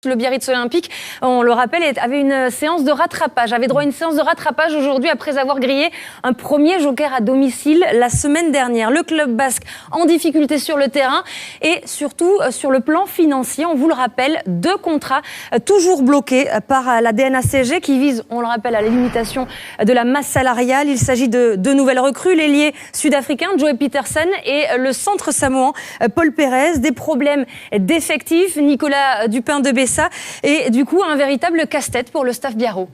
Le Biarritz Olympique, on le rappelle, avait une séance de rattrapage, avait droit à une séance de rattrapage aujourd'hui après avoir grillé un premier joker à domicile la semaine dernière. Le club basque en difficulté sur le terrain et surtout sur le plan financier. On vous le rappelle, 2 contrats toujours bloqués par la DNACG qui vise, on le rappelle, à la limitation de la masse salariale. Il s'agit de 2 nouvelles recrues, l'ailier sud-africain Joey Pietersen et le centre samoan Paul Pérez. Des problèmes d'effectifs, Nicolas Dupin de Bessa. Et du coup, un véritable casse-tête pour le staff biarro.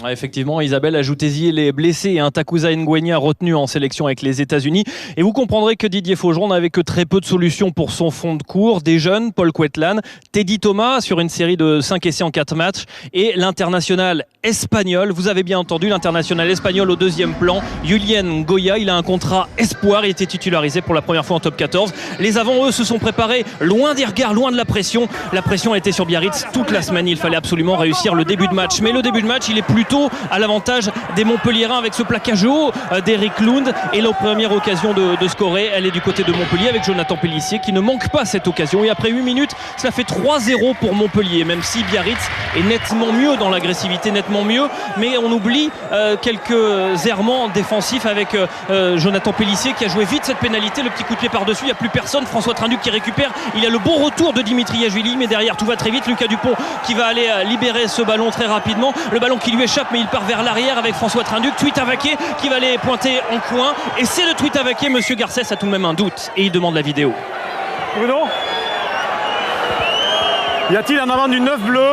Effectivement, Isabelle, ajoutez-y les blessés et un Takuza Ngwenya retenu en sélection avec les États-Unis. Et vous comprendrez que Didier Faugeron n'avait que très peu de solutions pour son fond de cours. Des jeunes, Paul Quetlan, Teddy Thomas sur une série de 5 essais en 4 matchs et l'international espagnol. Vous avez bien entendu, l'international espagnol au 2e plan, Julien Goya. Il a un contrat espoir, il était titularisé pour la première fois en top 14. Les avants, eux, se sont préparés loin des regards, loin de la pression. La pression a été sur Biarritz toute la semaine. Il fallait absolument réussir le début de match. Mais le début de match, il est plutôt à l'avantage des Montpelliérains avec ce plaquage haut d'Eric Lund. Et la première occasion de scorer, elle est du côté de Montpellier avec Jonathan Pélissier qui ne manque pas cette occasion. Et après 8 minutes, cela fait 3-0 pour Montpellier, même si Biarritz est nettement mieux dans l'agressivité, nettement mieux. Mais on oublie quelques errements défensifs avec Jonathan Pélissier qui a joué vite cette pénalité, le petit coup de pied par-dessus. Il n'y a plus personne. François Trinduc qui récupère. Il y a le bon retour de Dimitri Yachvili, mais derrière tout va très vite. Lucas Dupont qui va aller libérer ce ballon très rapidement. Le ballon qui lui échappe, mais il part vers l'arrière avec François Trinduc. Tuitavaké qui va aller pointer en coin. Et c'est le Tuitavaké. Monsieur Garcès a tout de même un doute et il demande la vidéo. Bruno, y a-t-il un avant du 9 bleu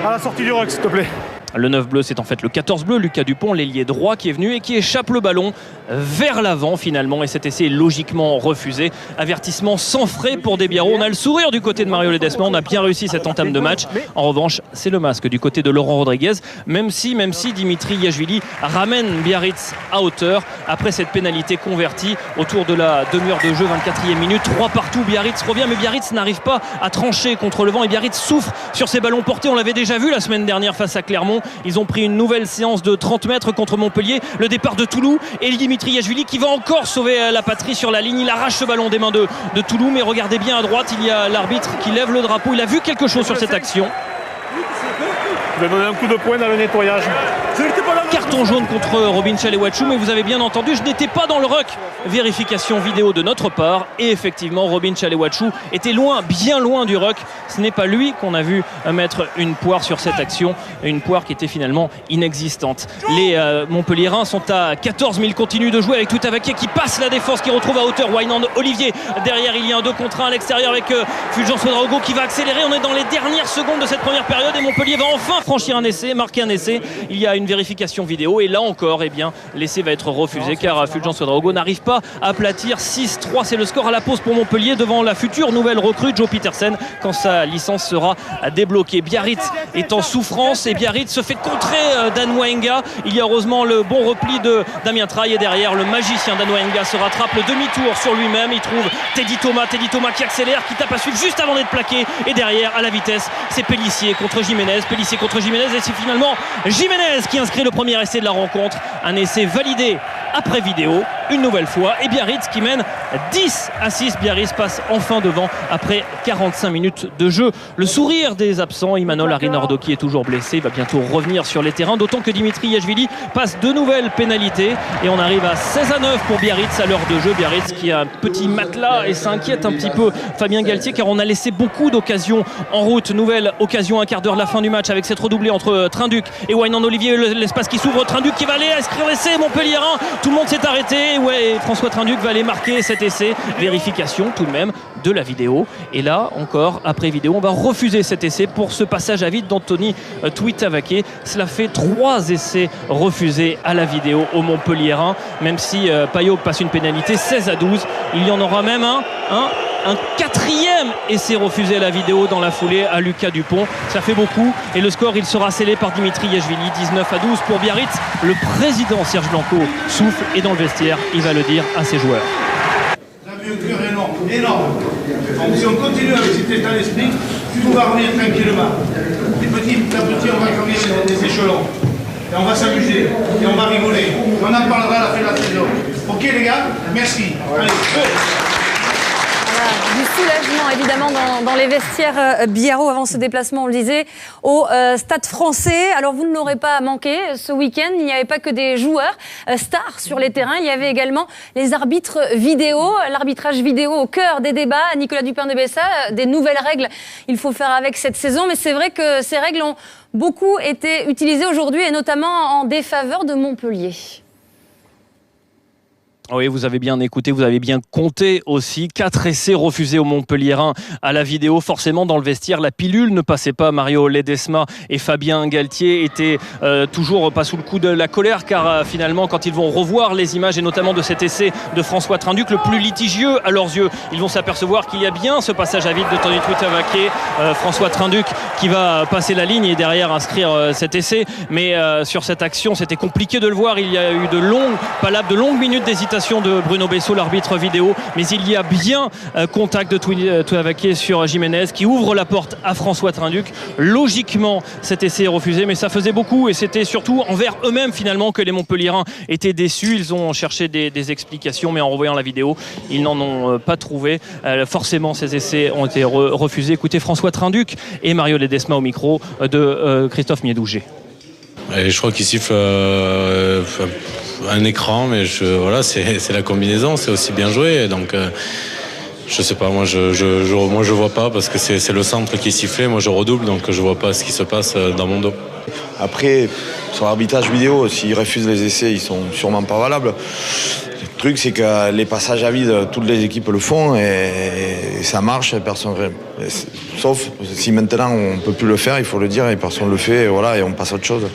à la sortie du ruck, s'il te plaît? Le 9 bleu, c'est en fait le 14 bleu, Lucas Dupont, l'ailier droit qui est venu et qui échappe le ballon vers l'avant finalement. Et cet essai est logiquement refusé. Avertissement sans frais pour des Biarros. On a le sourire du côté de Mario Ledesma. On a bien réussi cette entame de match. En revanche, c'est le masque du côté de Laurent Rodriguez. Même si Dimitri Yachvili ramène Biarritz à hauteur après cette pénalité convertie autour de la demi-heure de jeu, 24e minute. 3 partout, Biarritz revient, mais Biarritz n'arrive pas à trancher contre le vent. Et Biarritz souffre sur ses ballons portés. On l'avait déjà vu la semaine dernière face à Clermont. Ils ont pris une nouvelle séance de 30 mètres contre Montpellier. Le départ de Toulouse et Dimitri Yachvili qui va encore sauver la patrie sur la ligne. Il arrache ce ballon des mains de Toulouse. Mais regardez bien à droite, il y a l'arbitre qui lève le drapeau. Il a vu quelque chose sur cette action. Je vais donner un coup de poing dans le nettoyage. Carton jaune contre Robin Chalewachou, mais vous avez bien entendu, je n'étais pas dans le ruck. Vérification vidéo de notre part. Et effectivement, Robin Chalewachou était loin, bien loin du ruck. Ce n'est pas lui qu'on a vu mettre une poire sur cette action. Une poire qui était finalement inexistante. Les Montpelliérains sont à 14 000, continuent de jouer avec Tuitavaké qui passe la défense, qui retrouve à hauteur Wynand Olivier. Derrière, il y a un 2 contre 1 à l'extérieur avec Fulgence Ouedraogo qui va accélérer. On est dans les dernières secondes de cette première période et Montpellier va enfin franchir un essai, marquer un essai. Il y a une vérification vidéo et là encore, eh bien, l'essai va être refusé car Fulgence Ouedraogo n'arrive pas à aplatir. 6-3, c'est le score à la pause pour Montpellier devant la future nouvelle recrue Joey Pietersen quand sa licence sera débloquée. Biarritz est en souffrance et Biarritz se fait contrer Dan Waenga. Il y a heureusement le bon repli de Damien Traille et derrière le magicien Dan Waenga se rattrape le demi-tour sur lui-même. Il trouve Teddy Thomas qui accélère, qui tape à suivre juste avant d'être plaqué et derrière à la vitesse c'est Pélissier contre Jiménez et c'est finalement Jiménez qui inscrit le premier essai de la rencontre. Un essai validé après vidéo une nouvelle fois et Biarritz qui mène 10-6. Biarritz passe enfin devant après 45 minutes de jeu. Le sourire des absents, Imanol Arinordo qui est toujours blessé, il va bientôt revenir sur les terrains, d'autant que Dimitri Yachvili passe 2 nouvelles pénalités et on arrive à 16-9 pour Biarritz à l'heure de jeu. Biarritz qui a un petit matelas et s'inquiète un petit peu Fabien Galtier car on a laissé beaucoup d'occasions en route. Nouvelle occasion, un quart d'heure de la fin du match avec cette redoublée entre Trinduc et Wynand Olivier, l'espace qui s'ouvre, Trinduc qui va aller inscrire l'essai Montpelliérain. Tout le monde s'est arrêté. Ouais, François Trinduc va aller marquer cet essai. Vérification tout de même de la vidéo. Et là, encore, après vidéo, on va refuser cet essai pour ce passage à vide d'Anthony Tuitavaké. Cela fait 3 essais refusés à la vidéo au Montpelliérain. Même si Payot passe une pénalité 16-12. Il y en aura même un 4e essai refusé à la vidéo dans la foulée à Lucas Dupont. Ça fait beaucoup et le score il sera scellé par Dimitri Yachvili. 19-12 pour Biarritz. Le président Serge Blanco souffle et dans le vestiaire il va le dire à ses joueurs. Vous avez un cœur énorme. Donc si on continue avec cet état d'esprit, tout va revenir tranquillement. Et petit à petit on va gravir les échelons. Et on va s'amuser et on va rigoler. On en parlera à la fin de la saison. Ok les gars, merci. Allez, go. du soulagement évidemment dans les vestiaires Biarro avant ce déplacement, on le disait, au Stade Français. Alors vous ne l'aurez pas manqué ce week-end, il n'y avait pas que des joueurs stars sur les terrains, il y avait également les arbitres vidéo, l'arbitrage vidéo au cœur des débats. Nicolas Dupin de Bessa, des nouvelles règles, il faut faire avec cette saison, mais c'est vrai que ces règles ont beaucoup été utilisées aujourd'hui et notamment en défaveur de Montpellier. Oui, vous avez bien écouté, vous avez bien compté aussi. 4 essais refusés aux Montpelliérains à la vidéo. Forcément, dans le vestiaire, la pilule ne passait pas. Mario Ledesma et Fabien Galtier étaient toujours pas sous le coup de la colère, car finalement, quand ils vont revoir les images, et notamment de cet essai de François Trinduc, le plus litigieux à leurs yeux, ils vont s'apercevoir qu'il y a bien ce passage à vide de Tony Tuitavaké, François Trinduc qui va passer la ligne et derrière inscrire cet essai. Mais sur cette action, c'était compliqué de le voir. Il y a eu de longues minutes d'hésitation de Bruno Bessot, l'arbitre vidéo, mais il y a bien contact de Tuitavaké sur Jiménez qui ouvre la porte à François Trinduc. Logiquement, cet essai est refusé, mais ça faisait beaucoup et c'était surtout envers eux-mêmes finalement que les Montpelliérains étaient déçus. Ils ont cherché des explications, mais en revoyant la vidéo, ils n'en ont pas trouvé. Forcément, ces essais ont été refusés. Écoutez François Trinduc et Mario Ledesma au micro de Christophe Miedouget. Et je crois qu'il siffle un écran, mais voilà, c'est la combinaison, c'est aussi bien joué. Donc, je sais pas, moi je vois pas parce que c'est le centre qui est sifflé. Moi, je redouble, donc je vois pas ce qui se passe dans mon dos. Après, sur l'arbitrage vidéo, s'ils refusent les essais, ils sont sûrement pas valables. Le truc, c'est que les passages à vide, toutes les équipes le font et ça marche. Sauf si maintenant on peut plus le faire, il faut le dire, et personne le fait, et voilà, et on passe à autre chose.